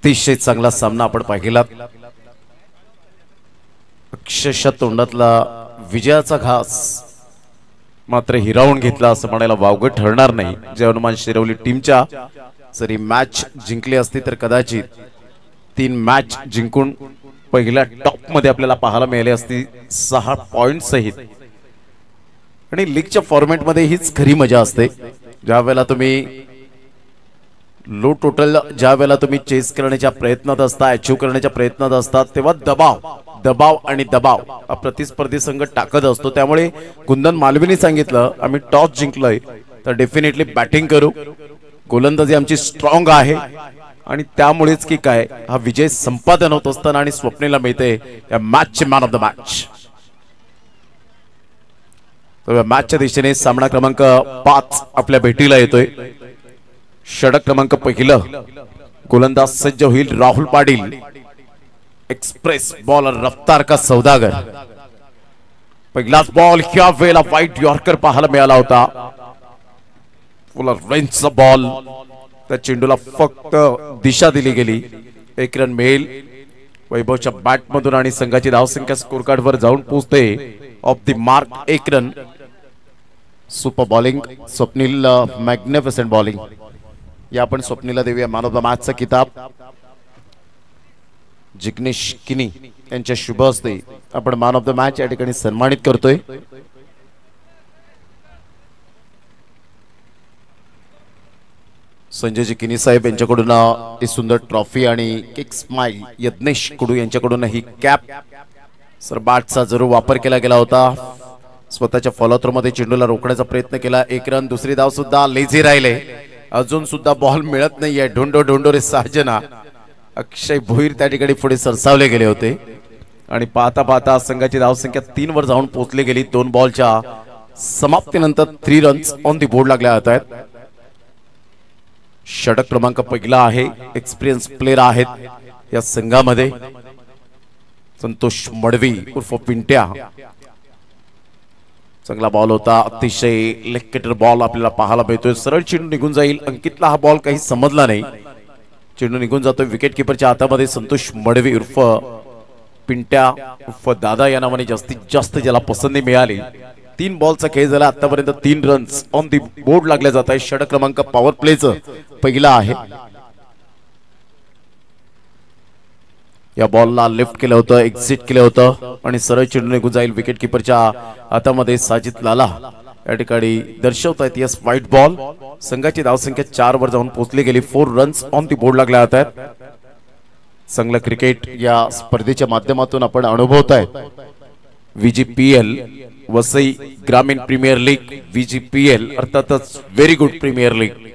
अतिशय चांगला सामना आपण पाहिला। अक्षरशः तोंडातला विजयाचा घास मात्र हिरावून घेतला असं म्हणायला वावगं ठरणार नाही। जयवनुमान शिरवली टीमच्या जरी मॅच जिंकली असती तर कदाचित 3 मॅच जिंकून पहिल्या टॉप मध्ये आपल्याला पाहायला मिळाली असती 6 पॉइंट सहित। आणि लीगच्या फॉर्मॅट मध्ये हीच खरी मजा असते, ज्या वेळेला तुम्ही लो टोटल ज्या वेळेला तुम्ही चेस करण्याच्या प्रयत्नात असता, अचीव करण्याच्या प्रयत्नात असतात, तेव्हा दबाव आणि दबाव हा प्रतिस्पर्धी संघ टाकत असतो। त्यामुळे कुंदन मालवीने सांगितलं आम्ही टॉस जिंकलोय तर डेफिनेटली बॅटिंग करू, गोलंदाजी आमची स्ट्रॉंग आहे आणि त्यामुळेच की काय हा विजय संपादन होत असताना आणि स्वप्नीला मिळते या मॅचचे मॅन ऑफ द मॅच। तर मॅचच्या दिशेने सामना क्रमांक 5 आपल्या भेटीला येतोय। षटक क्रमांक पहिलं गोलंदाज सज्ज होईल राहुल पाटील, एक्सप्रेस बॉलर रफ्तार का सौदागर। पहिलाच बॉल ह्या वेळेला वाईट यॉर्कर पाहायला मिळाला होता, फुल रेंजचा बॉल, त्या चेंडूला फक्त दिशा दिली गेली। 1 रन मिळेल वैभवच्या बॅट मधून आणि संघाची धावसंख्या स्कोर कार्ड वर जाऊन पोहोचते of the mark 1 run. Super bowling Swapnil, magnificent bowling. या आपण स्वप्नीला देऊया मॅन ऑफ द मॅचचा किताब। जिग्नेश किनी यांच्या शुभ हस्ते आपण मॅन ऑफ द मॅच या ठिकाणी सन्मानित करतोय। संजयजी किनी साहेब यांच्याकडून ही सुंदर ट्रॉफी आणि एक स्माइल यज्ञेश कुडू यांच्याकडून ही कॅप। सर बॅटचा जरूर वापर केला गेला होता, स्वतःच्या फॉलोथ्रो मध्ये चेंडूला रोखण्याचा प्रयत्न केला। 1 रन, दुसरी धाव सुद्धा लेझी राहिले, अजून सुद्धा बॉल मिळत नाहीये। ढोंडो रे साजना, अक्षय भोईर त्या ठिकाणी पुढे सरसावले गेले होते आणि पाहता पाहता संघाची धावसंख्या 3 वर जाऊन पोहोचली गेली। 2 बॉलच्या समाप्तीनंतर 3 रन्स ऑन दी बोर्ड लागल्या आहेत। षटक क्रमांक पहिला आहे, एक्सपिरियन्स प्लेयर आहेत या संघामध्ये। संतोष मडवी उर्फ पिंट्या, चांगला बॉल होता, अतिशय लेग बॉल आपल्याला पाहायला मिळतोय। सरळ चेंडू निघून जाईल, अंकितला हा बॉल काही समजला नाही, चेंडू निघून जातोय विकेट किपरच्या हातामध्ये। संतोष मडवी उर्फ पिंट्या उर्फ दादा या नावाने जास्तीत जास्त ज्याला पसंती मिळाली। 3 बॉलचा खेळ झाला आतापर्यंत, 3 रन्स ऑन दी बोर्ड लागले जात आहे। षटक क्रमांक पॉवर प्लेचं पहिला आहे। या बॉलला लिफ्ट केलं होतं, एक्झिट केलं होतं आणि सरळ चेंडू निघून जाईल विकेट किपरच्या हातामध्ये। साजिद लाला या ठिकाणी दर्शवतायत यस व्हाईट बॉल। संघाची धावसंख्या 4 वर जाऊन पोहोचली गेली। 4 रन्स ऑन दी बोर्ड लागल्या आहेत। चांगलं क्रिकेट या स्पर्धेच्या माध्यमातून आपण अनुभवताय। VGPL वसई ग्रामीण प्रीमियर लीग, VGPL अर्थातच व्हेरी गुड प्रीमियर लीग।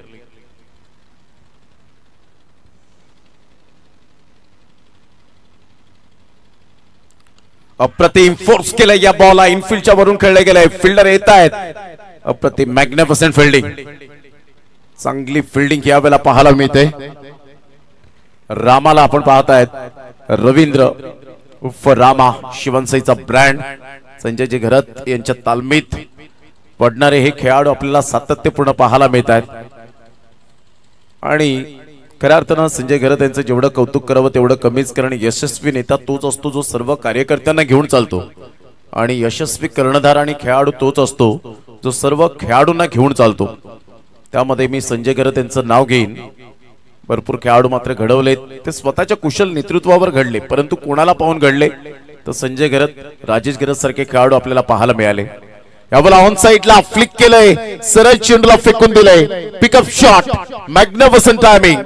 अप्रतिम फोर्स केलं या बॉलला, इनफिल्डच्या वरून खेळले गेले, फिल्डर येत आहेत। अप्रतिम मॅग्निफिसेंट फिल्डिंग, चांगली फिल्डिंग या वेळेला पाहायला मिळते। रामाला आपण पाहतायत, रवींद्र उर्फ रामा, शिवनसईचा ब्रँड। संजयजी घरत यांच्या तालमीत पडणारे हे खेळाडू आपल्याला सातत्यपूर्ण पाहायला मिळत आहेत आणि खऱ्या अर्थानं संजय घरत यांचं जेवढं कौतुक करावं तेवढं कमीच, कारण यशस्वी नेता तोच असतो जो सर्व कार्यकर्त्यांना घेऊन चालतो आणि यशस्वी कर्णधार आणि खेळाडू तोच असतो जो सर्व खेळाडूंना घेऊन चालतो। त्यामध्ये मी संजय घरत यांचं नाव घेईन। भरपूर खेळाडू मात्र घडवले, ते स्वतःच्या कुशल नेतृत्वावर घडले, परंतु कोणाला पाहून घडले तर संजय घरत, राजेश घरत सारखे खेळाडू आपल्याला पाहायला मिळाले। यावेळेला ऑन साइडला फ्लिक केलंय, सरळ चेंडूला फेकून दिलंय, pickup shot, magnificent timing.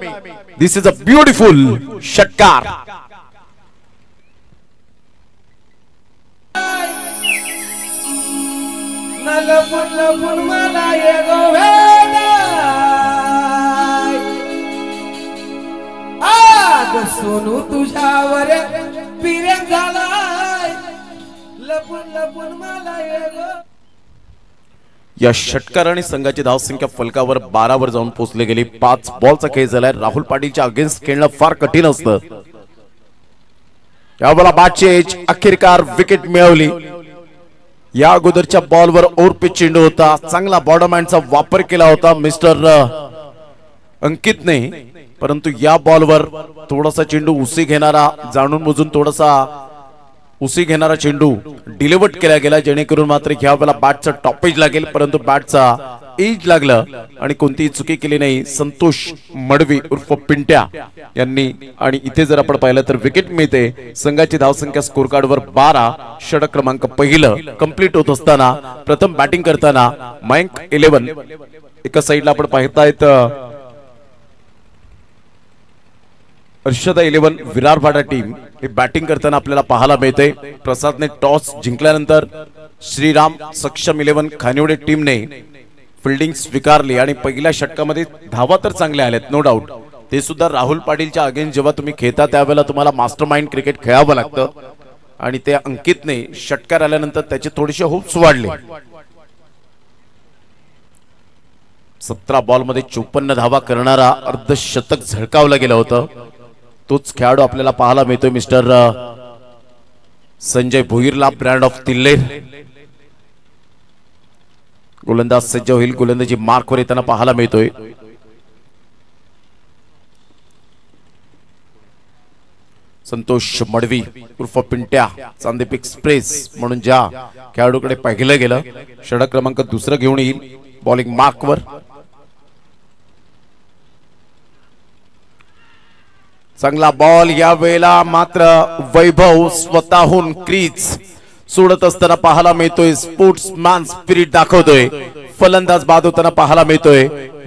This is a beautiful षटकार। सोनू तुझ्यावर प्रेम झालाय, लपून लपून मला या षटकाराने संघाची धावसंख्या फलकावर 12 वर जाऊन पोहोचली गेली। 5 बॉलचा खेळ झालाय। राहुल पाटीलच्या अगेन्स्ट खेळणं फार कठीण असतं। यावेळेला बॅटचेज, अखेरकार विकेट मिळवली। या अगोदरच्या बॉलवर ओव्हर पिच चेंडू होता, चांगला बॉडमॅनचा वापर केला होता मिस्टर अंकित नाही, परंतु या बॉलवर थोडासा चेंडू उसी घेणारा, जाणून बुजून थोडासा उसी घेणारा चेंडू डिलिव्हर्ड केला गेला, जेणेकरून मात्र ह्या वेळेला बॅटचा टॉपेज लागेल, परंतु बॅटचा एज लागलं आणि कोणतीही चुकी केली नाही संतोष मडवी उर्फ पिंट्या यांनी। आणि इथे जर आपण पाहिलं तर विकेट मिळते। संघाची धावसंख्या स्कोर कार्डवर 12, षटक क्रमांक पहिलं कंप्लीट होत असताना प्रथम बॅटिंग करताना मयंक 11 एका साइडला आपण पाहतायत हर्षदा 11 विरारवाडा टीम हे बॅटिंग करताना आपल्याला पाहायला मिळते। प्रसादने टॉस जिंकल्यानंतर श्रीराम सक्षम 11 खानिवडे टीमने फिल्डिंग स्वीकारली आणि पहिल्या षटकामध्ये धावा तर चांगल्या आल्यात नो डाऊट, ते सुद्धा राहुल पाटीलच्या अगेन्स्ट जेव्हा तुम्ही खेळता त्यावेळेला तुम्हाला मास्टरमाइंड क्रिकेट खेळावं लागतं आणि ते अंकितने षटकार आल्यानंतर त्याचे थोडेसे होप्स वाढले। 17 बॉल मध्ये 54 धावा करणारा अर्धशतक झळकावलं गेलं होतं। तोच खेळाडू आपल्याला पाहायला मिळतोय मिस्टर संजय भोईरला ब्रँड ऑफ तिल्लेर। गोलंदाज सज्ज होईल, गोलंदाजी मार्कवर येताना पाहायला मिळतोय। संतोष मडवी उर्फ पिंट्या चांदीप एक्सप्रेस म्हणून ज्या खेळाडूकडे पाहिलं गेलं, षटक क्रमांक 2 घेऊन येईल बॉलिंग मार्कवर। चांगला बॉल या वेळेला मात्र वैभव स्वतःहून क्रीज सोडत असताना पाहायला मिळतोय, स्पोर्ट्समॅन स्पिरिट दाखवतोय, फलंदाज बाद होताना पाहायला मिळतोय।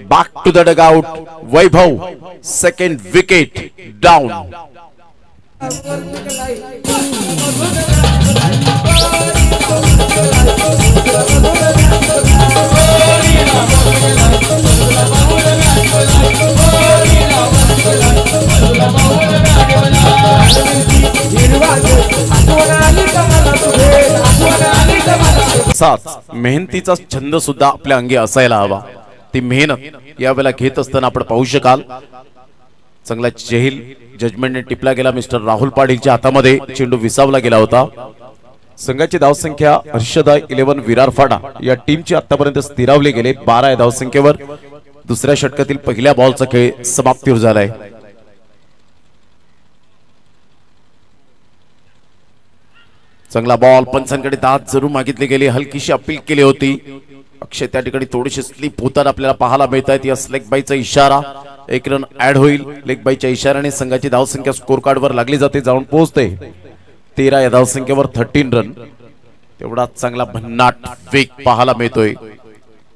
Back to the dugout Vaibhav, second wicket down. मेहनतीचा छंद सुद्धा आपल्या अंगी असायला हवा, ती मेहनत यावेळेला घेत असताना आपण पाहू शकाल। चांगला चेहल जजमेंटने टिपला गेला मिस्टर राहुल पाटीलच्या हातामध्ये, चेंडू विसावला गेला होता। संघाची धावसंख्या हर्षदा 11 विरारवाडा या टीमची आतापर्यंत स्थिरावली गेले 12 या धावसंख्येवर। दुसऱ्या षटकातील पहिल्या बॉलचा खेळ समाप्तीवर झालाय। चांगला बॉल, पंचांकडे दाद जरूर मागितली गेली, हलकीशी अपील केली होती। अक्षय त्या ठिकाणी थोडीशी स्लिप होताना आपल्याला पाहायला मिळत आहेत। या लेग बायचा इशारा, 1 रन ऍड होईल। लेग बायच्या इशाऱ्याने संघाची धावसंख्या स्कोर कार्डवर लागली जाते, जाऊन पोहोचते 13 या धावसंख्येवर 13 रन। तेवढा चांगला भन्नाट वेग पाहायला मिळतोय।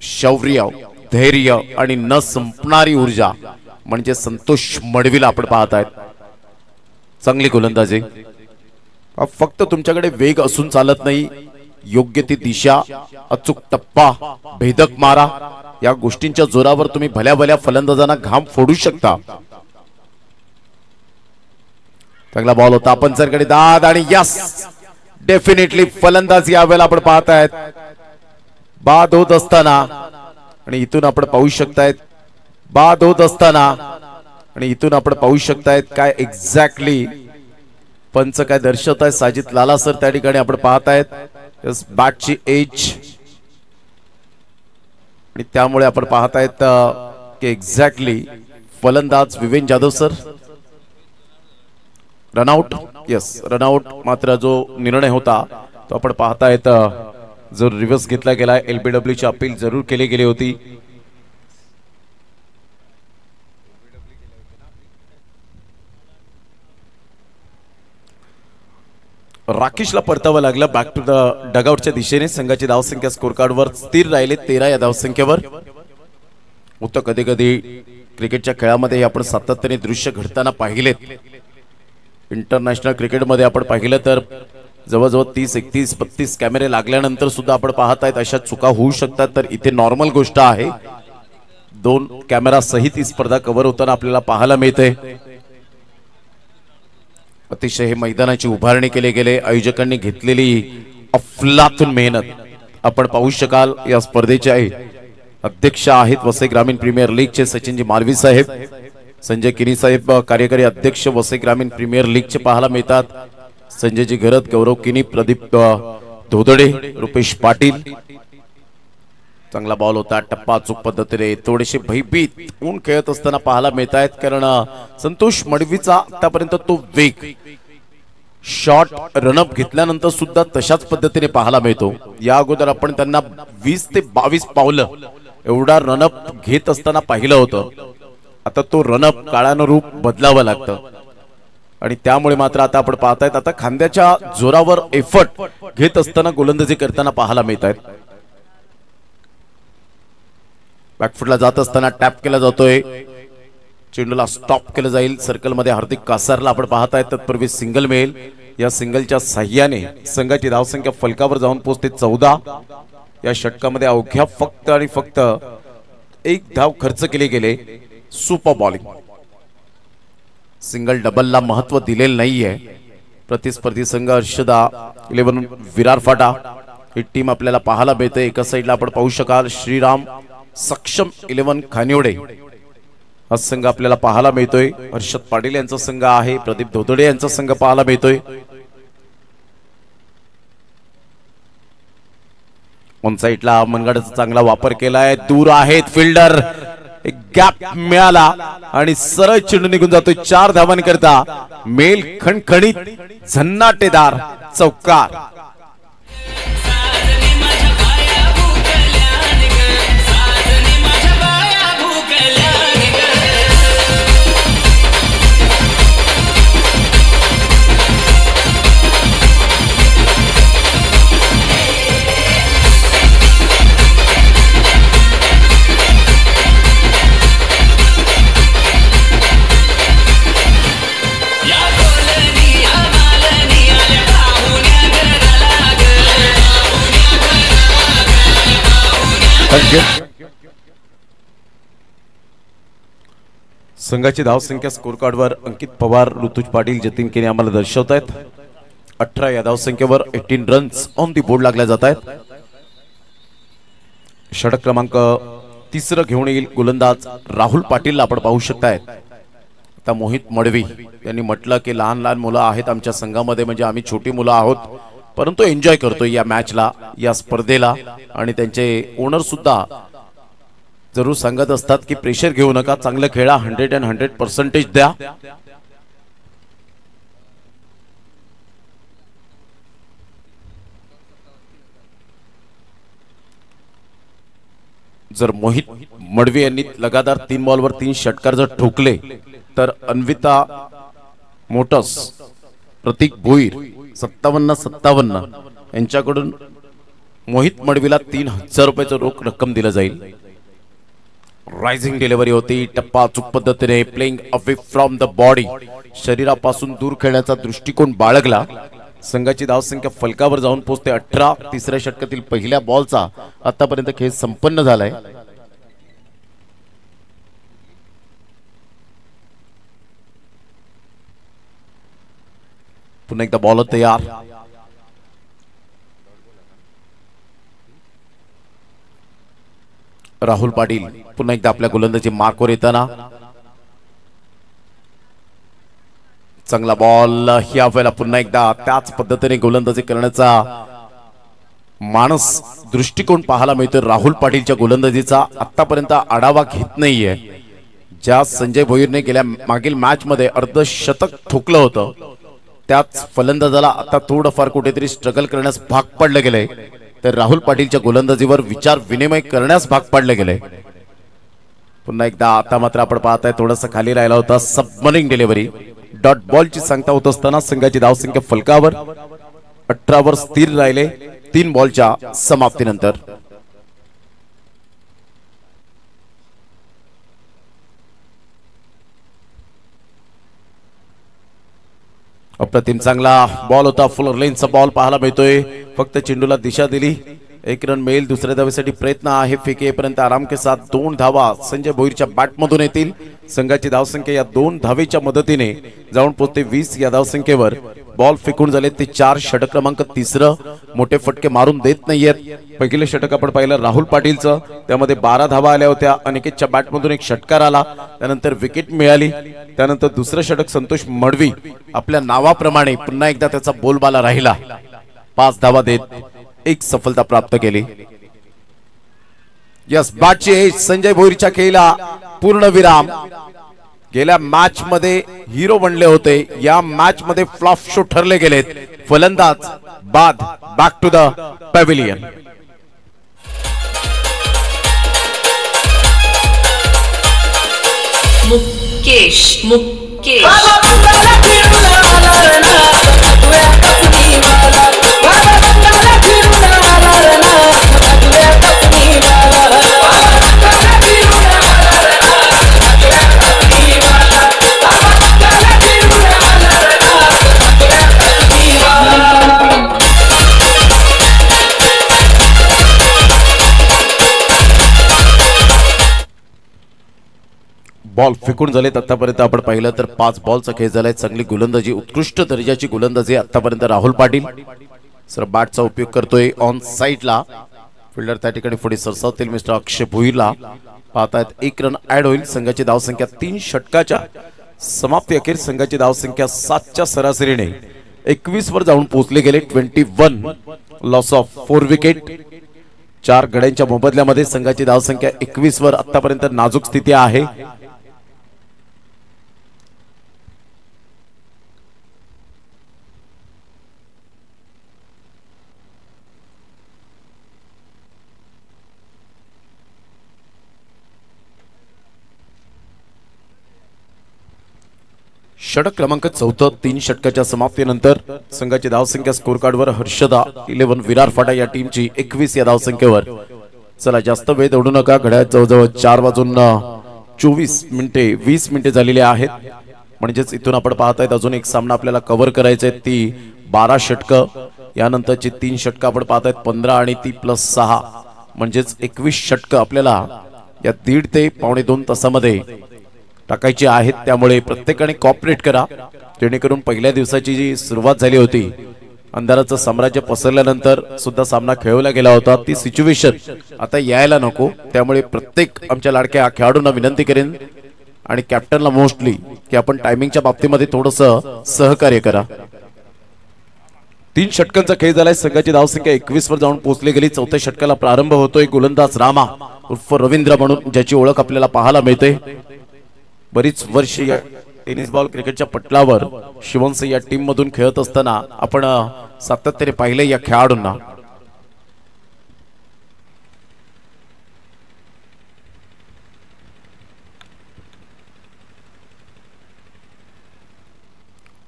शौर्य, धैर्य आणि न संपणारी ऊर्जा म्हणजे संतोष मडवीला आपण पाहतायत। चांगली गोलंदाजी, फक्त तुमच्याकडे वेग असून चालत नाही, योग्य ती दिशा, अचूक टप्पा, भेदक मारा, या गोष्टींच्या जोरावर तुम्ही भल्या भल्या फलंदाजांना घाम फोडू शकता। चांगला बॉल होता, पंचांकडे दाद आणि यस डेफिनेटली फलंदाज यावेळेला आपण पाहतायत बाद होत असताना, आणि इथून आपण पाहू शकतायत बाद होत असताना, आणि इथून आपण पाहू शकतायत काय एक्झॅक्टली पंच काय दर्शवत आहे। साजिद लाला सर त्या ठिकाणी आपण पाहतायत बॅटची एज, आणि त्यामुळे आपण पाहतायत की एक्झॅक्टली फलंदाज Viven Jadhav sir run out, yes run out. मात्र जो निर्णय होता तो आपण पाहतायत जो रिव्हर्स घेतला गेला, LBW ची अपील जरूर केली गेली होती। राकेशला परतावं लागलं बॅक टू द डगआउटच्या दिशेने। संघाची धावसंख्या स्कोर कार्डवर स्थिर राहिले 13 या धावसंख्येवर। होतं कधी कधी क्रिकेटच्या खेळामध्ये आपण सातत्याने दृश्य घडताना पाहिलेत। इंटरनॅशनल क्रिकेटमध्ये आपण पाहिलं तर जवळजवळ 30, 31, 32 कॅमेरे लागल्यानंतर सुद्धा आपण पाहतायत अशा चुका होऊ शकतात। तर इथे नॉर्मल गोष्ट आहे, 2 कॅमेरा सहित ही स्पर्धा कव्हर होताना आपल्याला पाहायला मिळते। अतिशय हे मैदानाची उभारणी केली गेले, आयोजकांनी घेतलेली अफलातून मेहनत आपण पाहू शकाल। या स्पर्धेचे अध्यक्ष आहेत वसई ग्रामीण प्रीमियर लीगचे सचिनजी मालवी साहेब, संजय किनी साहेब कार्यकारी अध्यक्ष वसई ग्रामीण प्रीमियर लीगचे पाहायला मिळतात, संजयजी घरत, गौरव किनी, प्रदीप धोदडे, रुपेश पाटील। चांगला बॉल होता, टप्पा चूक पद्धतीने थोडेसे भयभीत होऊन खेळत असताना पाहायला मिळत आहेत, कारण संतोष मडवीचा आतापर्यंत तो वेग शॉट रनअप घेतल्यानंतर सुद्धा तशाच पद्धतीने पाहायला मिळतो. या अगोदर आपण त्यांना 20 ते 22 पावलं एवढा रनअप घेत असताना पाहिलं होतं. आता तो रनअप काळानुरूप बदलावं लागतं आणि त्यामुळे मात्र आता आपण पाहतायत आता खांद्याच्या जोरावर एफर्ट घेत असताना गोलंदाजी करताना पाहायला मिळत आहेत. बॅकफुटला जात असताना टॅप केला जातोय, चेंडूला स्टॉप केलं जाईल. सर्कल मध्ये हार्दिक कासारला आपण पाहताय, तत्पूर्वी सिंगल मिळेल. या सिंगलच्या साह्याने संघाची धावसंख्या फलकावर जाऊन पोहोचते 14. या षटकामध्ये अवघ्या फक्त आणि फक्त 1 धाव खर्च केले गेले. Super bowling. सिंगल डबलला महत्व दिलेलं नाहीये. प्रतिस्पर्धी संघ हर्षदा 11 विरार फाटा ही टीम आपल्याला पाहायला मिळते. एका साईडला आपण पाहू शकाल श्रीराम सक्षम 11 खानिवडे हा संघ आपल्याला पाहायला मिळतोय. हर्षद पाटील यांचा संघ आहे, प्रदीप धोदडे यांचा संघ पाहायला मिळतोय. ऑन साईडला मनगडाचा चांगला वापर केलाय, दूर आहेत फिल्डर, एक गॅप मिळाला आणि सरळ चेंडू निघून जातोय. 4 धावांकरता मेल खणखणीत झन्नाटेदार चौकार. संघाची धावसंख्या स्कोर कार्डवर अंकित पवार, ऋतुज पाटील, जतीन केने आम्हाला दर्शवत आहेत. 18 या धावसंख्येवर 18 रन्स ऑन दी बोर्ड लागल्या जात आहेत. षटक क्रमांक 3 घेऊन येईल गोलंदाज राहुल पाटील आपण पाहू शकताय. आता मोहित मडवी यांनी म्हटलं की लहान लहान मुलं आहेत आमच्या संघामध्ये, म्हणजे आम्ही छोटी मुलं आहोत, परंतु एन्जॉय करतोय या मॅचला, या स्पर्धेला. आणि त्यांचे ओनर सुद्धा जरूर सांगत असतात की प्रेशर घेऊ नका, चांगलं खेळा, 100% द्या. जर मोहित मडवी यांनी लगातार 3 बॉलवर 3 षटकार जर ठोकले तर अन्विता मोटस, प्रतीक भोईर 57 यांच्याकडून मोहित मडवीला 3000 रुपयाचं रोख रक्कम दिलं जाईल. रायझिंग डिलिव्हरी होती, टप्पा चूक पद्धतीने playing away from the body, शरीरापासून दूर खेळण्याचा दृष्टिकोन बाळगला. संघाची धावसंख्या फलकावर जाऊन पोहोचते 18. तिसऱ्या षटकातील पहिल्या बॉलचा आतापर्यंत खेळ संपन्न झालाय. पुन्हा एकदा बॉल तयार. राहुल पाटील पुन्हा एकदा आपल्या गोलंदाजी मार्कवर येताना चांगला बॉल. ह्या वेळेला पुन्हा एकदा त्याच पद्धतीने गोलंदाजी करण्याचा मानस दृष्टिकोन पाहायला मिळतो. राहुल पाटीलच्या गोलंदाजीचा आतापर्यंत आढावा घेत नाहीये. ज्या संजय भोईरने गेल्या मागील मॅच मध्ये अर्धशतक ठोकलं होतं, त्याच फलंदाजाला आता थोडंफार कुठेतरी स्ट्रगल करण्यास भाग पडले गेले, तर राहुल पाटीलच्या गोलंदाजीवर विचार विनिमय करण्यास भाग पडले गेले. पुन्हा एकदा आता मात्र आपण पाहताय थोडासा खाली राहिला होता. सबमरिंग डिलिव्हरी, डॉट बॉलची सांगता होत असताना संघाची धावसंख्या फलकावर 18 वर स्थिर राहिले 3 बॉलच्या समाप्तीनंतर. अप्रतिम चांगला बॉल होता, फुल लेनचा बॉल पाहायला मिळतोय. फक्त चेंडूला दिशा दिली, 1 रन मिळेल. दुसऱ्या धावेसाठी प्रयत्न आहे, फेकेपर्यंत आराम के साथ 2 धावा संजय भोईरच्या बॅटमधून येतील. संघाची धावसंख्या या 2 धावेच्या मदतीने जाऊन पोहोचते 20 या धावसंख्येवर. बॉल फेकून झाले ते 4. षटक क्रमांक 3. मोठे फटके मारून देत नाहीयेत. पहिलं षटक आपण पाहिलं राहुल पाटीलचं, त्यामध्ये 12 धावा आल्या होत्या. अनिकेतच्या बॅटमधून एक षटकार आला, त्यानंतर विकेट मिळाली. त्यानंतर दुसरं षटक संतोष मडवी आपल्या नावाप्रमाणे पुन्हा एकदा त्याचा बोलबाला राहिला. 5 धावा देत 1 सफलता प्राप्त केली. यस बॅटची एज संजय भोईरच्या खेळीला पूर्ण विराम. गेल्या मॅच मध्ये हिरो बनले होते, या मॅच मध्ये फ्लॉप शो ठरले गेलेत. फलंदाज बाद. Back to the pavilion. Mukesh ball फेकून झालेत. आतापर्यंत आपण पाहिलं तर 5 बॉलचा खेळ झालाय. चांगली गोलंदाजी, उत्कृष्ट दर्जाची गोलंदाजी आतापर्यंत राहुल पाटील. सर बॅटचा उपयोग करतोय ऑन साइडला. फिल्डर त्या ठिकाणी पुढे सरसावतील मिस्टर अक्षय भोईरला. पाहतायत 1 रन ऍड होईल. संघाची धावसंख्या 3 षटकाच्या समाप्ती अखेर संघाची धावसंख्या 7च्या सरासरीने 21 वर जाऊन पोहोचले गेले. 21 लॉस ऑफ 4 विकेट. 4 गड्यांच्या मोबदल्यामध्ये संघाची धावसंख्या 21 वर आतापर्यंत नाजूक स्थिती आहे. षटक क्रमांक 4. 3 षटकाच्या समाप्तीनंतर संघाची धावसंख्या स्कोर कार्डवर हर्षदा 11 विरार फाटा या टीमची 21 या धावसंख्येवर. चला जास्त वेळ दौडू नका. घड्याळात जवळजवळ 4:24 मिनिटे झालेली आहेत. म्हणजेच इथून आपण पाहतायत अजून एक सामना आपल्याला कव्हर करायचा आहे. ती 12 षटकं. यानंतरची 3 षटकं आपण पाहतायत 15 आणि ती +6 म्हणजेच 21 षटकं आपल्याला या 1.5 ते पावणे 2 तासामध्ये टाकायची आहेत. त्यामुळे प्रत्येकाने कॉपरेट करा, जेणेकरून पहिल्या दिवसाची जी सुरुवात झाली होती, अंधाराचं साम्राज्य पसरल्यानंतर सुद्धा सामना खेळवला गेला होता, ती सिच्युएशन आता यायला नको. त्यामुळे प्रत्येक आमच्या लाडक्या खेळाडूंना विनंती करेन आणि कॅप्टनला मोस्टली की आपण टायमिंगच्या बाबतीमध्ये थोडंसं सहकार्य करा. 3 षटकांचा खेळ झालाय. संघाची धावसंख्या 21 वर जाऊन पोहोचली गेली. 4थ्या षटकाला प्रारंभ होतोय. गोलंदाज रामा उर्फ रवींद्र म्हणून ज्याची ओळख आपल्याला पाहायला मिळते. बरीच वर्ष या टेनिस बॉल क्रिकेटच्या पटलावर शिवनसिंह या टीम मधून खेळत असताना आपण सातत्याने पाहिले या खेळाडूंना.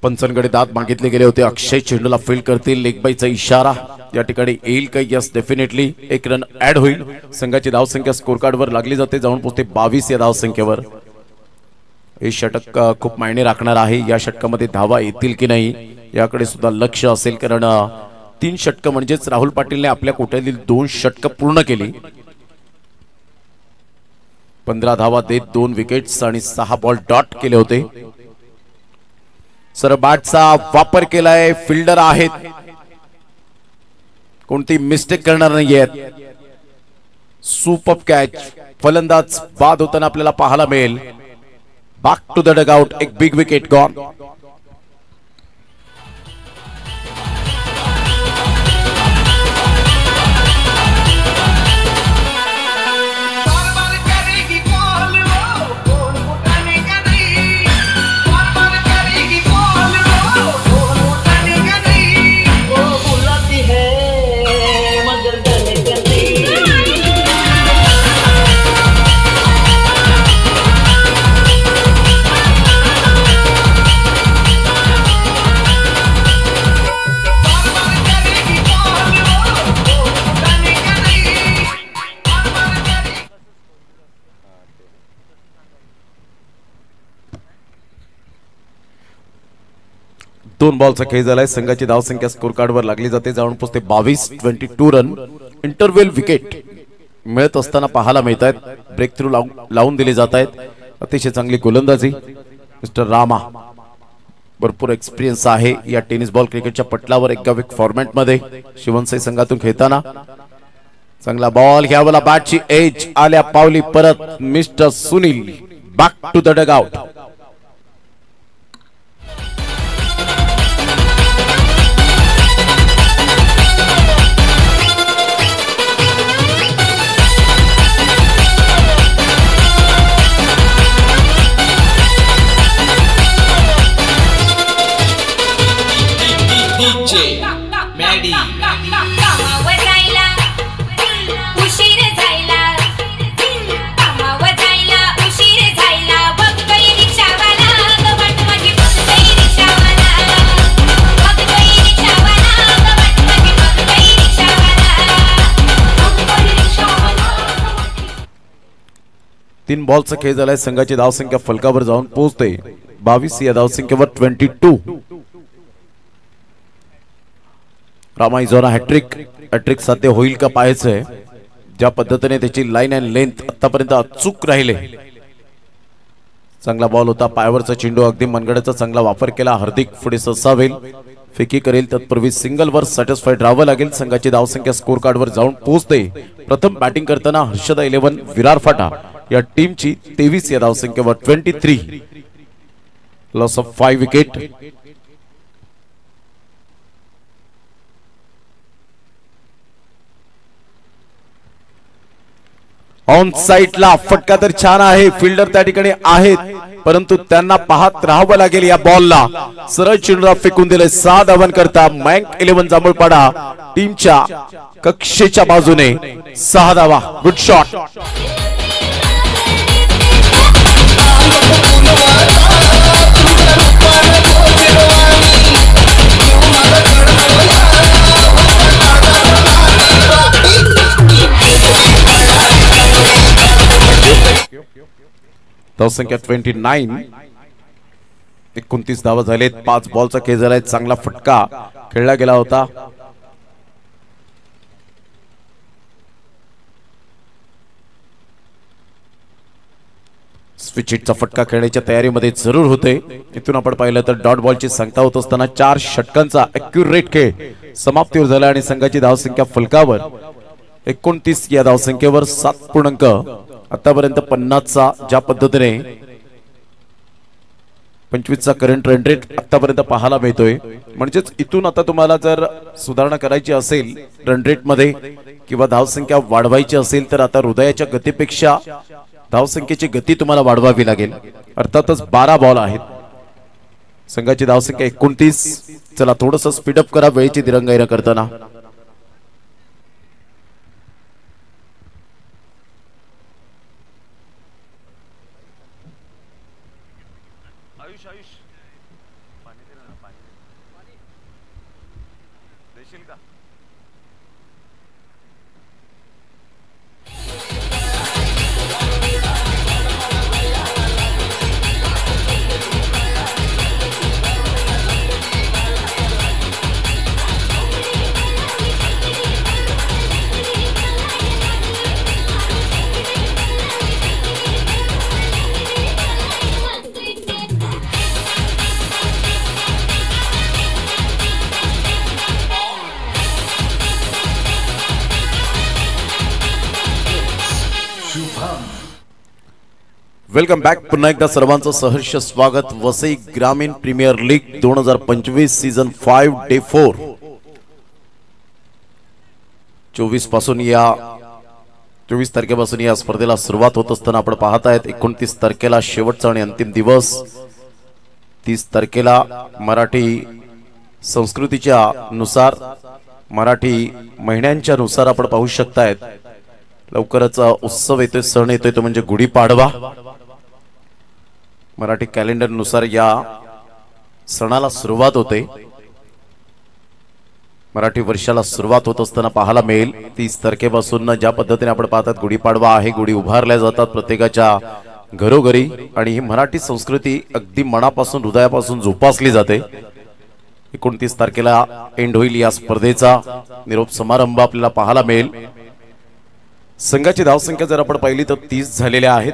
पंचांकडे दाद मागितले गेले होते. अक्षय चेंडूला फील्ड करतील. लेग बायचा इशारा या ठिकाणी येईल का? Yes definitely. 1 रन ऍड होईल. संघाची धावसंख्या स्कोर कार्डवर लागली जाते, जाऊन पोहोचते 22 या धावसंख्येवर. हे षटक खूप मायने राखणार आहे. या षटकामध्ये धावा येतील की नाही याकडे सुद्धा लक्ष असेल, कारण 3 षटक म्हणजेच राहुल पाटीलने आपल्या कोट्यातील 2 षटक पूर्ण केली. 15 धावा देत 2 विकेट्स आणि 6 बॉल डॉट केले होते. सर बॅटचा वापर केलाय. फिल्डर आहेत, कोणती मिस्टेक करणार नाहीयेत. Super catch. फलंदाज बाद होताना आपल्याला पाहायला मिळेल. Back to the dugout, एक बिग विकेट गॉन. दोन बॉलचा खेळ झालाय. संघाची धावसंख्या स्कोर कार्डवर लागली जाते, जाऊन पोहोचते 22 रन. इंटरव्हेल विकेट मिळत असताना पाहायला मिळत आहेत. ब्रेक थ्रू लावून दिले जात आहेत. अतिशय चांगली गोलंदाजी. मिस्टर रामा भरपूर एक्सपिरियन्स आहे या टेनिस बॉल क्रिकेटच्या पटलावर. एकावेक फॉर्मॅट मध्ये शिवनसिंह संघातून खेळताना चांगला बॉल घ्यावला. बॅटची एज आल्या पावली परत Mister Sunil. Back to the dugout. 3 बॉलचा खेळ झालाय. संघाची धावसंख्या फलकावर जाऊन पोहोचते 22 या धावसंख्येवर 22. रामाइझोना हॅट्रिक साध्य होईल का पाहायचंय. ज्या पद्धतीने त्याची लाईन अँड लेंथ आतापर्यंत अचूक राहिले. चांगला बॉल होता, पायावरचा चेंडू अगदी मनगड्याचा चांगला वापर केला. हार्दिक पुढे ससावेल, फेकी करेल, तत्पूर्वी सिंगलवर सॅटिस्फाईड राहावं लागेल. संघाची धावसंख्या स्कोर कार्डवर जाऊन पोहोचते. प्रथम बॅटिंग करताना हर्षदा 11 विरार फाटा या टीमची 23 या धावसंख्येवर 23. Loss of 5 wicket. ऑन साइडला फटका तर छान आहे, फिल्डर त्या ठिकाणी आहेत, परंतु त्यांना पाहत राहावं लागेल. या बॉलला सरळ चेंडूला फेकून दिले. 6 धावन करता मँक 11 जांभूळपाडा टीमच्या कक्षेच्या बाजूने 6 धावा. Good shot. धावसंख्या 29. 29 धावा झालेत. 5 बॉलचा खेळ झालाय. चांगला फटका खेळला गेला होता. स्विच हिटचा फटका खेळण्याच्या तयारीमध्ये जरूर होते. इथून आपण पाहिलं तर डॉट बॉलची सांगता होत असताना 4 षटकांचा अॅक्युरेट खेळ समाप्तीवर झाला आणि संघाची धावसंख्या फलकावर 29 या धावसंख्येवर 7 पूर्णांक. आतापर्यंत 50चा ज्या पद्धतीने 25चा करंट रन रेट आतापर्यंत पाहायला मिळतोय. म्हणजेच इथून आता तुम्हाला जर सुधारणा करायची असेल रन रेट मध्ये किंवा धावसंख्या वाढवायची असेल तर आता हृदयाच्या गतीपेक्षा धावसंख्येची गती तुम्हाला वाढवावी लागेल. अर्थातच 12 बॉल आहेत. संघाची धावसंख्या 29. चला थोडस स्पीडअप करा वेळेची दिरंगाई न करताना. Welcome back. पुन्हा एकदा सर्वांचं सहर्ष स्वागत. वसई ग्रामीण प्रीमियर लीग 2025 सीझन 5 डे 4. 24 तारखेपासून या स्पर्धेला सुरुवात होत असताना आपण पाहत आहेत 29 तारखेला शेवटचा आणि अंतिम दिवस. 30 तारखेला मराठी संस्कृतीच्या नुसार मराठी महिन्यांच्या नुसार आपण पाहू शकतायत लवकरच उत्सव येतोय, सण येतोय, तो म्हणजे गुढीपाडवा. मराठी कॅलेंडर नुसार या सणाला सुरुवात होते. मराठी वर्षाला सुरुवात होत असताना पाहायला मिळेल 30 तारखेपासून ज्या पद्धतीने आपण पाहतात गुढीपाडवा आहे. गुढी उभारल्या जातात प्रत्येकाच्या घरोघरी आणि ही मराठी संस्कृती अगदी मनापासून हृदयापासून जोपासली जाते. 29 तारखेला एंड होईल या स्पर्धेचा. निरोप समारंभ आपल्याला पाहायला मिळेल. संघाची धावसंख्या जर आपण पाहिली तर 30 झालेल्या आहेत.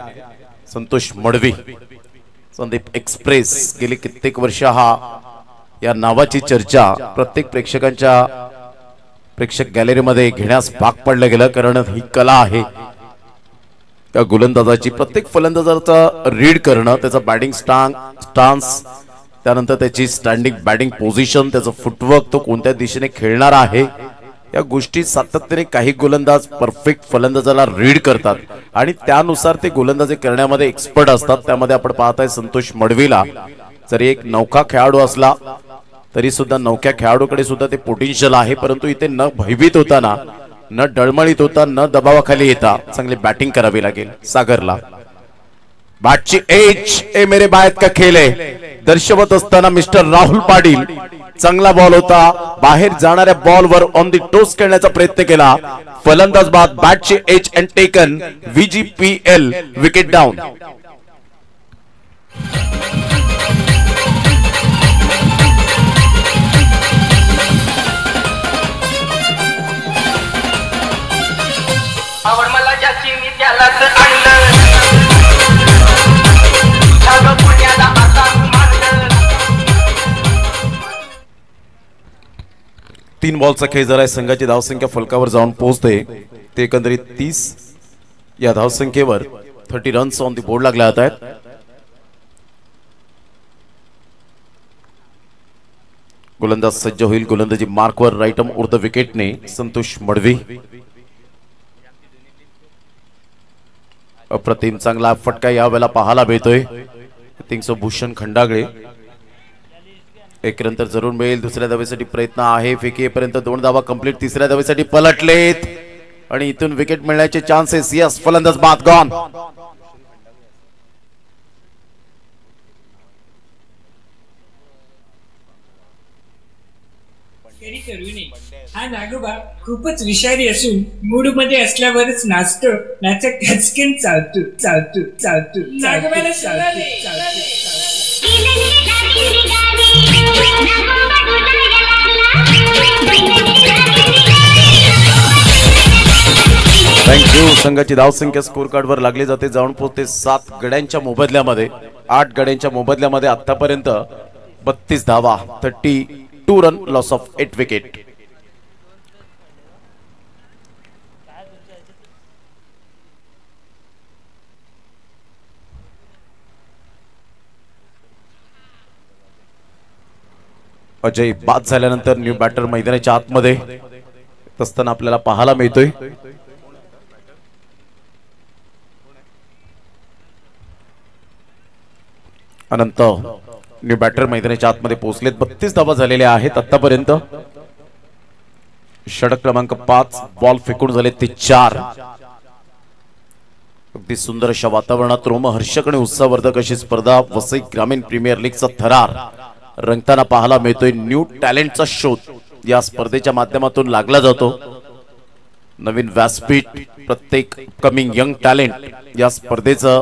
संतोष मडवी, संदीप एक्सप्रेस, गेली कित्येक वर्ष या नावाची चर्चा प्रत्येक प्रेक्षक गॅलरीमध्ये घेण्यास भाग पडलं गेलं, कारण ही कला आहे त्या गोलंदाजाची. प्रत्येक फलंदाजाचा रीड करणं, त्याचा बॅटिंग स्टान्स, त्यानंतर त्याची स्टँडिंग बॅटिंग पोझिशन, त्याचं फुटवर्क, तो कोणत्या दिशेने खेळणार आहे, या गोष्टी सातत्याने काही गोलंदाज परफेक्ट फलंदाजाला रीड करतात आणि त्यानुसार ते गोलंदाजी करण्यामध्ये एक्सपर्ट असतात. त्यामध्ये आपण पाहताय संतोष मडवीला जरी एक नौका खेळाडू असला तरी सुद्धा नौक्या खेळाडूकडे सुद्धा ते पोटेन्शियल आहे, परंतु इथे न भयभीत होताना, न डळमळीत होता, न दबावाखाली येता चांगली बॅटिंग करावी लागेल. सागरला बॅटची एज ए मेरे बायत का खेळ आहे दर्शवत असताना मिस्टर राहुल पाटील चांगला बॉल होता, बाहेर जाणाऱ्या बॉलवर ऑन दी टोस खेळण्याचा प्रयत्न केला. फलंदाज बाद, बॅटचे edge and taken. VGPL wicket down. आवड मला ज्याची मी त्यालाच आणलं, सगळं पुण्याला आता मानलं. 3 बॉलचा खेळ झालाय. संघाची धावसंख्या फलकावर जाऊन पोहोचते. ते एकंदरीत 30 या धावसंख्येवर 30 रन्स ऑन दी बोर्ड लागल्या जात आहेत. गोलंदाज सज्ज होईल. गोलंदाजी मार्कवर राईटम उर्ध विकेटने संतोष मडवी. अप्रतिम चांगला फटका यावेळेला पाहायला मिळतोय. भूषण खंडागळे. एक नंतर जरूर मिळेल. दुसऱ्या धावेसाठी प्रयत्न आहे. फेकीपर्यंत 2 धावा कंप्लीट. तिसऱ्या धावेसाठी पलटलेत आणि इथून विकेट मिळण्याचे चान्सेस. यस, फलंदाज बाद गॉन. हा नागोबा खूपच विषारी असून मूड मध्ये असल्यावरच नाचतो, नाचा खचकेन चालतो चालतो चालतो नागोबाला थँक्यू. संघाची धावसंख्या स्कोर कार्ड वर लागली जाते. जाऊन पोहोचते 7 गड्यांच्या मोबदल्यामध्ये. 8 गड्यांच्या मोबदल्यामध्ये आतापर्यंत 32 धावा, 32 run, loss of 8 wicket. Ajay बाद झाल्यानंतर न्यू बॅटर मैदानाच्या आतमध्ये असताना आपल्याला पाहायला मिळतोय. अनंत न्यू बॅटर मैदानाच्या आतमध्ये पोहोचलेत. 32 धावा झालेल्या आहेत आतापर्यंत. षटक क्रमांक 5. बॉल फेकून झाले ते 4. अगदी सुंदर अशा वातावरणात रोमहर्षक आणि उत्साहवर्धक अशी स्पर्धा वसई ग्रामीण प्रीमियर लीगचा थरार रंगताना पाहायला मिळतोय. न्यू टॅलेंटचा शोध या स्पर्धेच्या माध्यमातून लागला जातो. नवीन व्यासपीठ, प्रत्येक कमिंग यंग टॅलेंट या स्पर्धेचं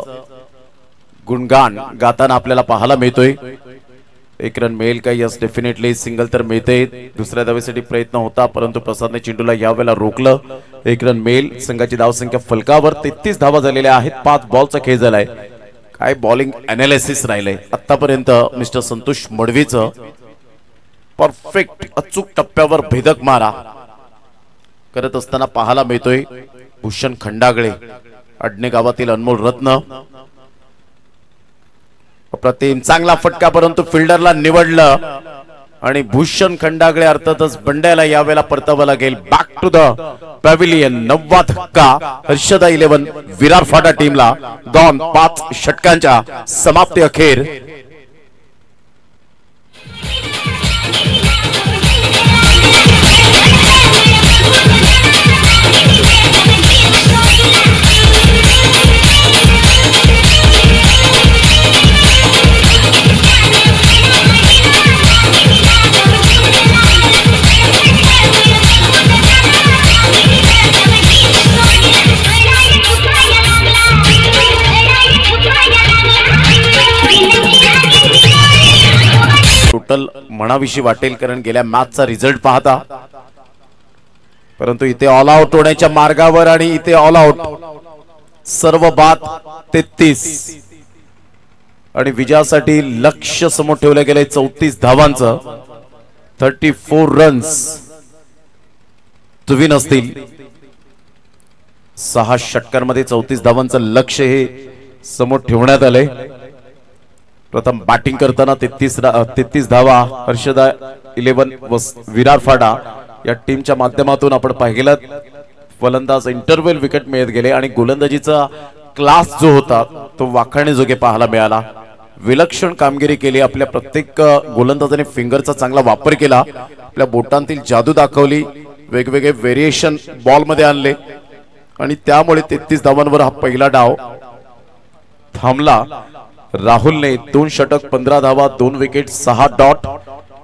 गुणगान गाताना आपल्याला पाहायला मिळतोय. 1 रन मिळेल का? Yes, definitely. सिंगल तर मिळते. दुसऱ्या धावेसाठी प्रयत्न होता परंतु प्रसादने चेंडूला यावेळेला रोखलं. 1 रन मिळेल. संघाची धावसंख्या फलकावर 33 धावा झालेल्या आहेत. 5 बॉलचा खेळ झालाय. काय बॉलिंग अनालिसिस राहिलंय आतापर्यंत मिस्टर संतोष मडवीचं. परफेक्ट अचूक टप्प्यावर भेदक मारा करत असताना पाहायला मिळतोय. भूषण खंडागळे, अडणे गावातील अनमोल रत्न. अप्रतिम चांगला फटका परंतु फिल्डरला निवडलं आणि भूषण खंडागळे अर्थातच बंड्याला यावेळेला परतावा लागेल. Back to the pavilion. 9वा धक्का हर्षदा 11 विरार फाटा टीमला. गॉन 5 षटकांच्या समाप्ती अखेर. टोटल म्हणाविषयी वाटेल कारण गेल्या मॅचचा रिझल्ट पाहता, परंतु इथे ऑल आउट होण्याच्या मार्गावर आणि इथे ऑल आउट. सर्व बाद 33 आणि विजयासाठी लक्ष्य समोर ठेवलं गेलंय 34 धावांचं. 34 रन्स तुविन असतील. 6 षटकांमध्ये 34 धावांचं लक्ष्य हे समोर ठेवण्यात आलंय. प्रथम बॅटिंग करताना 33 धावा हर्षदा 11 विरार फाडा या टीमच्या माध्यमातून आपण पाहिलं. फलंदाज इंटरव्हेल विकेट मिळत गेले आणि गोलंदाजीचा क्लास जो होता तो वाखाणण्याजोगे पाहायला मिळाला. विलक्षण कामगिरी केली. आपल्या प्रत्येक गोलंदाजाने फिंगरचा चांगला वापर केला. आपल्या बोटांतील जादू दाखवली. वेगवेगळे व्हेरिएशन बॉल मध्ये आणले आणि त्यामुळे 33 धावांवर हा पहिला डाव थांबला. राहुलने 2 षटक 15 धावा 2 विकेट 6 डॉट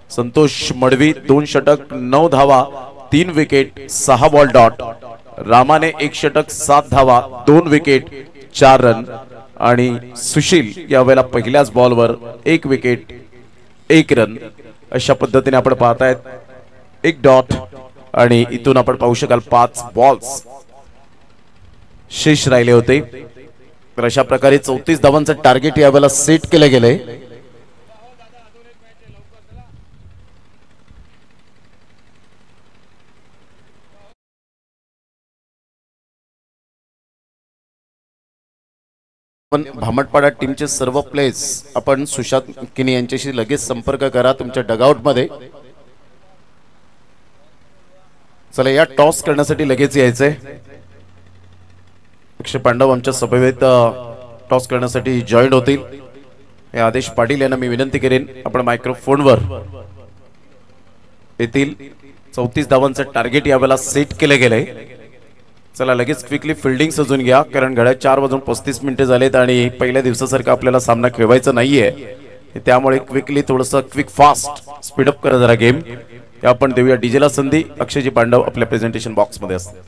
संतोष मडवी 2 षटक 9 धावा 3 विकेट 6 बॉल डॉट. रामाने 1 षटक 7 धावा 2 विकेट 4 रन. आणि सुशील यावेळेला पहिल्याच बॉलवर 1 विकेट 1 रन. अशा पद्धतीने आपण पाहतायत 1 डॉट. आणि इथून आपण पाहू शकाल 5 बॉल्स शेष राहिले होते. तर अशा प्रकारे 34 धावांचं टार्गेट यावेळेला सेट केले गेले. पण भामटपाडा टीमचे सर्व प्लेयर्स आपण सुशांत किनी यांच्याशी लगेच संपर्क करा तुमच्या डगआउट मध्ये. चला या टॉस करण्यासाठी लगेच यायचंय. अक्षय पांडव आमच्या सभेत टॉस करण्यासाठी जॉईन होतील. हे आदेश पाटील यांना मी विनंती करेन आपण मायक्रोफोनवर येतील. 34 धावांचं टार्गेट यावेळेला सेट केले गेले. चला लगेच क्विकली फिल्डिंग सजून घ्या कारण घड्याळ 4:35 झालेत आणि पहिल्या दिवसासारखा आपल्याला सामना खेळवायचा नाहीये. त्यामुळे क्विकली थोडंसं क्विक फास्ट स्पीडअप करा जरा गेम. आपण देऊया डीजेला संधी. अक्षयजी पांडव आपल्या प्रेझेंटेशन बॉक्स मध्ये असतात.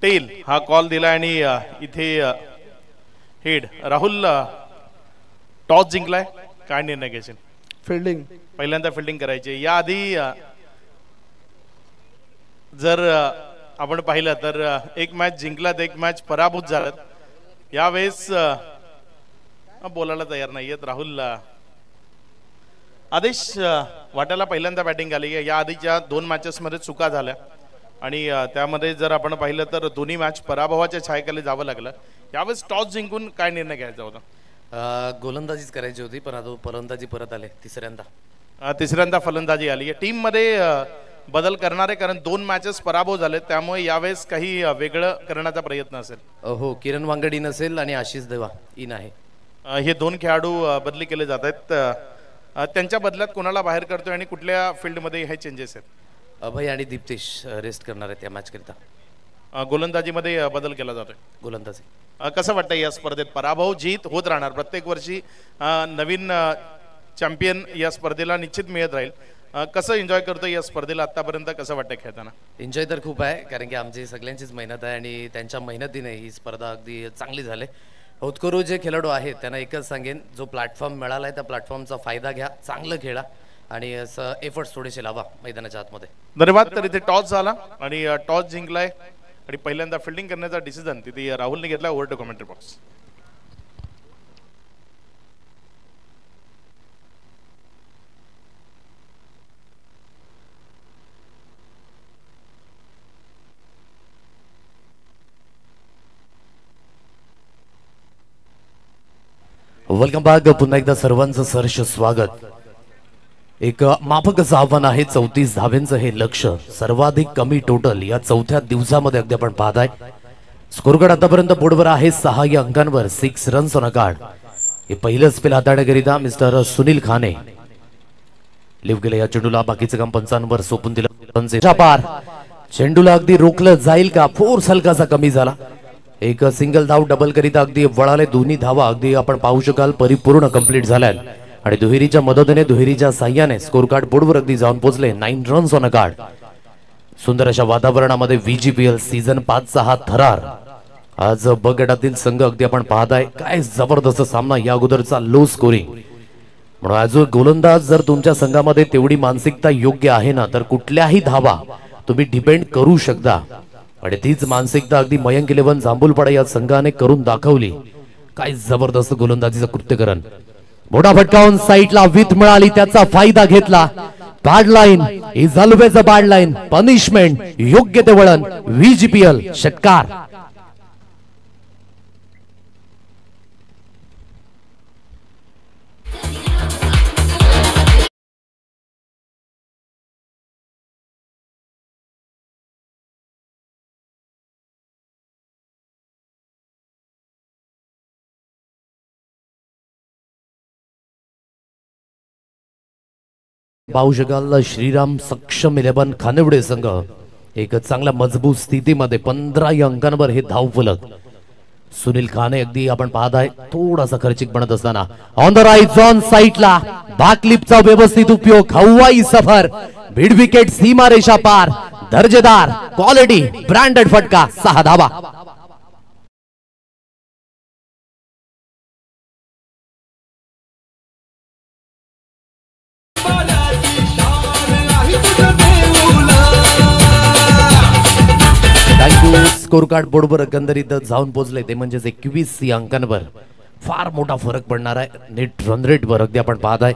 टेल हा कॉल दिला आणि इथे हेड राहुल टॉस जिंकलाय. काय निर्णय घ्यायचे? फिल्डिंग पहिल्यांदा फिल्डिंग करायची. याआधी जर आपण पाहिलं तर एक मॅच जिंकलात एक मॅच पराभूत झालात. यावेळेस बोलायला तयार नाहीयेत राहुल. आदेश वाटायला पहिल्यांदा बॅटिंग आली. या आधीच्या 2 मॅचेसमध्ये चुका झाल्या आणि त्यामध्ये जर आपण पाहिलं तर दोन्ही मॅच पराभवाच्या छायेखाली जावं लागलं. यावेळेस टॉस जिंकून काय निर्णय घ्यायचा होता? गोलंदाजीच करायची होती पण आता फलंदाजी परत आले. तिसऱ्यांदा फलंदाजी आली. टीम मध्ये बदल करणारे कारण 2 मॅचेस पराभव झाले त्यामुळे यावेळेस काही वेगळं करण्याचा प्रयत्न असेल. हो किरण वांगडी नसेल आणि आशिष देवा इन आहे. हे 2 खेळाडू बदली केले जात आहेत. त्यांच्या बदल्यात कोणाला बाहेर करतोय आणि कुठल्या फील्डमध्ये हे चेंजेस आहेत? अभय आणि दीप्तेश रेस्ट करणार आहेत या मॅच करिता. गोलंदाजीमध्ये बदल केला जातोय. गोलंदाजी कसं वाटतं या स्पर्धेत? पराभव जीत होत राहणार. प्रत्येक वर्षी नवीन चॅम्पियन या स्पर्धेला निश्चित मिळत राहील. कसं एन्जॉय करतो या स्पर्धेला आतापर्यंत? कसं वाटतं खेळताना? एन्जॉय तर खूप आहे कारण की आमची सगळ्यांचीच मेहनत आहे आणि त्यांच्या मेहनतीने ही स्पर्धा अगदी चांगली झाली. होतकरू जे खेळाडू आहेत त्यांना एकच सांगेन जो प्लॅटफॉर्म मिळाला आहे त्या प्लॅटफॉर्मचा फायदा घ्या. चांगलं खेळा आणि एफर्ट्स थोडेसे लावा मैदानाच्या आतमध्ये. धन्यवाद. तर इथे टॉस झाला आणि टॉस जिंकलाय आणि पहिल्यांदा फिल्डिंग करण्याचा डिसिजन तिथे राहुलने घेतला. Over to commentary box. Welcome back. पुन्हा एकदा सर्वांचं सहर्ष स्वागत. एक माफक असं आव्हान आहे. 34 धाव्यांचं हे लक्ष सर्वाधिक कमी टोटल या 4थ्या दिवसामध्ये अगदी आपण पाहताय. स्कोरकार्ड आतापर्यंत बोर्डवर आहे 6 या अंकांवर 6 रन्स ऑन अ कार्ड. हे पहिलं स्पेल हाताळण्याकरिता मिस्टर सुनील खाने लिव्ह केलं या चेंडूला. बाकीचं काम पंचांवर सोपून दिलं. पार चेंडूला अगदी रोखलं जाईल का? फोर्स हलकासा कमी झाला. एक सिंगल धाव डबल करिता अगदी वळाले. दोन्ही धावा अगदी आपण पाहू शकाल परिपूर्ण कंप्लीट झाल्या आणि दुहेरीच्या मदतीने दुहेरीच्या साह्याने स्कोर कार्ड बोर्डवर अगदी जाऊन पोहोचले. 9 रन्स ऑन अ कार्ड. सुंदर अशा वातावरणामध्ये VGPL सीझन 5चा हा थरार आज ब गटातील संघ अगदी आपण पाहताय. काय जबरदस्त सामना. या अगोदरचा लो स्कोरिंग म्हणून ॲज अ गोलंदाज जर तुमच्या संघामध्ये तेवढी मानसिकता योग्य आहे ना तर कुठल्याही धावा तुम्ही डिपेंड करू शकता. आणि तीच मानसिकता अगदी मयंक 11 जांभूलपाडा या संघाने करून दाखवली. काय जबरदस्त गोलंदाजीचं कृत्यकरण. मोठा फटकावून साईडला विथ मिळाली, त्याचा फायदा घेतला. Bad line is always a bad line. Punishment योग्य ते वळण. VGPL षटकार. पाहू शकाल श्रीराम सक्षम 11 खानिवडे संघ एक चांगल्या मजबूत स्थितीमध्ये 15 या अंकांवर हे धाव फलक. सुनील खाने अगदी आपण पाहत आहे थोडासा खर्चिक बनत असताना ऑन द राईट ऑन साईडला बॅकलिपचा व्यवस्थित उपयोग. हवाई सफर मिड विकेट सीमारेषा पार. दर्जेदार क्वालिटी ब्रँडेड फटका. 6 धावा. स्कोर कार्ड बोर्डवर एकंदरीत जाऊन पोहोचले ते म्हणजेच 21 या अंकांवर. फार मोठा फरक पडणार आहे नेट रन रेटवर. अगदी आपण पाहत आहे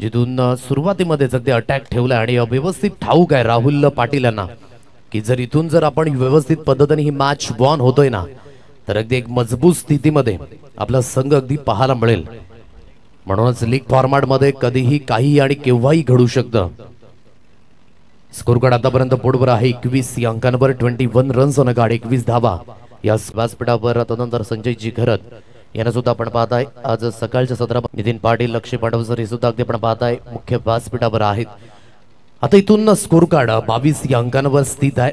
जिथून सुरुवातीमध्येच अगदी अटॅक ठेवलाय आणि व्यवस्थित ठाऊक आहे राहुल पाटील यांना की जर इथून जर आपण व्यवस्थित पद्धतीने ही मॅच वॉन होतोय ना तर अगदी एक मजबूत स्थितीमध्ये आपला संघ अगदी पाहायला मिळेल. म्हणूनच लीग फॉर्मॅट मध्ये कधीही काही आणि केव्हाही घडू शकतं. स्कोर कार्ड आतापर्यंत बोर्डवर आहे 21 या अंकांवर. 21 रन्स ऑन गाडी, 21 धावा. या व्यासपीठावर तदनंतर संजयजी घरत यांना सुद्धा आपण पाहत आहे. आज सकाळच्या सत्रात नितीन पाटील, लक्ष्य पांडवसर हे सुद्धा अगदी आपण पाहत आहे मुख्य व्यासपीठावर आहेत. आता इथून स्कोर कार्ड 22 या अंकांवर स्थित आहे.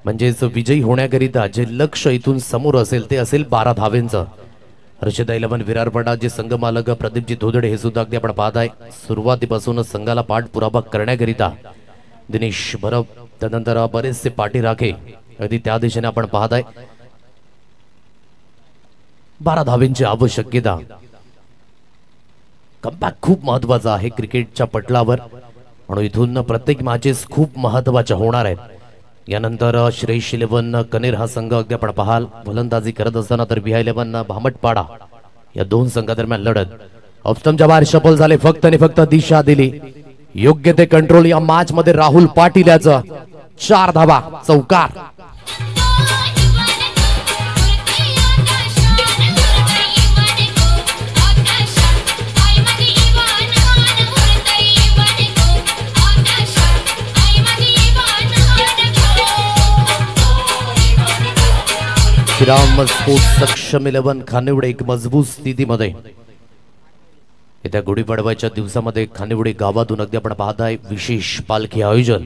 म्हणजेच विजयी होण्याकरिता जे लक्ष इथून समोर असेल ते असेल 12 धावेंचं. हर्षद 11 विरारपाडा जे संघ मालक प्रदीपजी धोदडे हे सुद्धा अगदी आपण पाहत आहे. सुरुवातीपासूनच संघाला पाठपुरावा करण्याकरिता दिनेश भरब त्यानंतर बरेचसे पाठी राखे अगदी त्या दिशेने आपण पाहत आहे. 12 धावेंची आवश्यकता. कमबॅक खूप महत्वाचा आहे क्रिकेटच्या पटलावर. म्हणून इथून प्रत्येक मॅचेस खूप महत्वाच्या होणार आहेत. यानंतर श्रेयस 11 कनेर हा संघ अगदी आपण पाहाल फलंदाजी करत असताना तर VI 11 भामटपाडा या दोन संघादरम्यान लढत. ऑफस्टमच्या बाहेर शफल झाले. फक्त आणि फक्त दिशा दिली योग्य ते कंट्रोल. या मॅच मध्ये राहुल पाटील याचं 4 धावा. चौकार. श्रीराम स्पोर्ट्स सक्षम 11 खानिवडे एक मजबूत स्थितीमध्ये. येत्या गुढीपाडव्याच्या दिवसामध्ये खानिवडे गावातून अगदी आपण पाहत आहे विशेष पालखी आयोजन.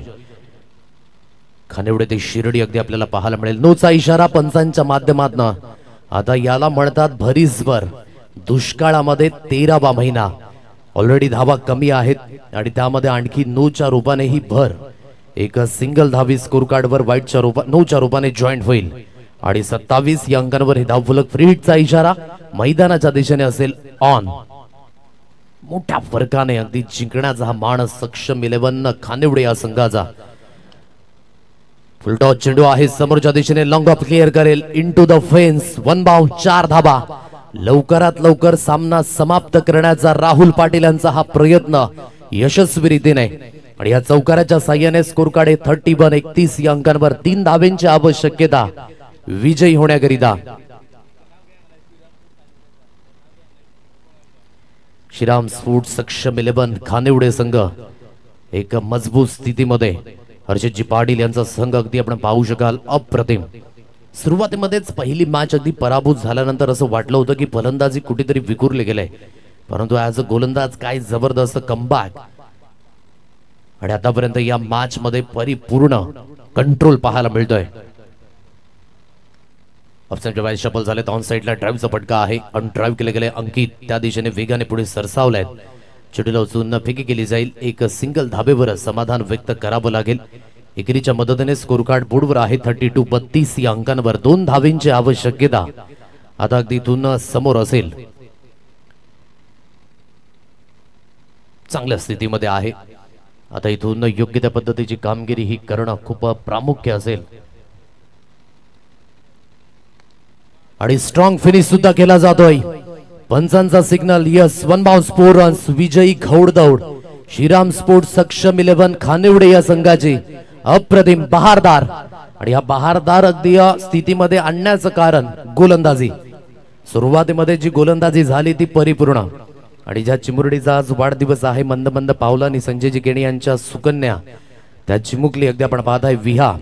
खानिवडे ते शिर्डी अगदी आपल्याला पाहायला मिळेल. नोचा इशारा पंचांच्या माध्यमातून. आता याला म्हणतात भरीसभर. दुष्काळामध्ये 13वा महिना. ऑलरेडी धावा कमी आहेत आणि त्यामध्ये आणखी 9च्या रूपाने ही भर. एक सिंगल धावी स्कोर कार्डवर व्हाईटच्या रूपात 9च्या रूपाने जॉईंट होईल आणि 27 या अंकांवर हे धावफलक. फ्री हिटचा इशारा मैदानाच्या दिशेने असेल ऑन. मोठ्या फरकाने अगदी जिंकण्याचा हा माणस सक्षम 11 खानिवडे या संघाचा. फुलटॉस चेंडू आहे समोरच्या दिशेने. लॉंग ऑफ क्लिअर करेल इनटू द फेन्स. 1 बाउंड 4 धाबा. लवकरात लवकर सामना समाप्त करण्याचा राहुल पाटील यांचा हा प्रयत्न यशस्वी रीतीने. आणि या चौकाराच्या साह्याने स्कोर कार्ड 31 31 या अंकांवर 3 धावेंची आवश्यकता विजयी होण्याकरिता. श्रीराम स्पोर्ट्स सक्षम 11 खानिवडे संघ एक मजबूत स्थितीमध्ये. हर्षदजी पाटील यांचा संघ अगदी आपण पाहू शकाल अप्रतिम. सुरुवातीमध्येच पहिली मॅच अगदी पराभूत झाल्यानंतर असं वाटलं होतं की फलंदाजी कुठेतरी विखुरले गेले, परंतु ॲज अ गोलंदाज काय जबरदस्त कमबॅक. आणि आतापर्यंत या मॅच मध्ये परिपूर्ण कंट्रोल पाहायला मिळतोय. ऑप्शनच्या बाहेर शफल झाले. ऑन साइडला ड्राईव्हचा फटका आहे. अन ड्राईव्ह केले गेले अंकित त्या दिशेने वेगाने पुढे सरसावलाय. चेंडूला उचलून फेकी केली जाईल. एक सिंगल धाबेवर समाधान व्यक्त करावं लागेल. एकेरीच्या मदतीने स्कोर कार्ड बोर्डवर आहे 32 32 या अंकांवर 2 धावेंची आवश्यकता आता अगदी इथून समोर असेल. चांगल्या स्थितीमध्ये आहे. आता इथून योग्य त्या पद्धतीची कामगिरी ही करणं खूप प्रामुख्य असेल. आणि स्ट्रॉंग फिनिश सुद्धा केला जातोय. पंचांचा सिग्नल यस 1 बाउन्स 4 रन्स. विजयी घौडदौड श्रीराम स्पोर्ट्स सक्षम 11 खानिवडे या संघाची अप्रतिम बहारदार. आणि हा बहारदार अगदी या स्थितीमध्ये आणण्याचं कारण गोलंदाजी. सुरुवातीमध्ये जी गोलंदाजी झाली ती परिपूर्ण. आणि ज्या चिमुरडीचा आज वाढदिवस आहे मंद मंद पावलांनी संजयजी केणी यांच्या सुकन्या त्या चिमुकली अगदी आपण पाहताय विहा.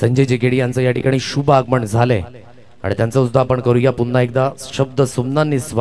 संजयजी केणी यांचं या ठिकाणी शुभ आगमन झालंय आणि त्यांचं सुद्धा आपण करूया पुन्हा एकदा शब्द सुमनांनी स्वागत.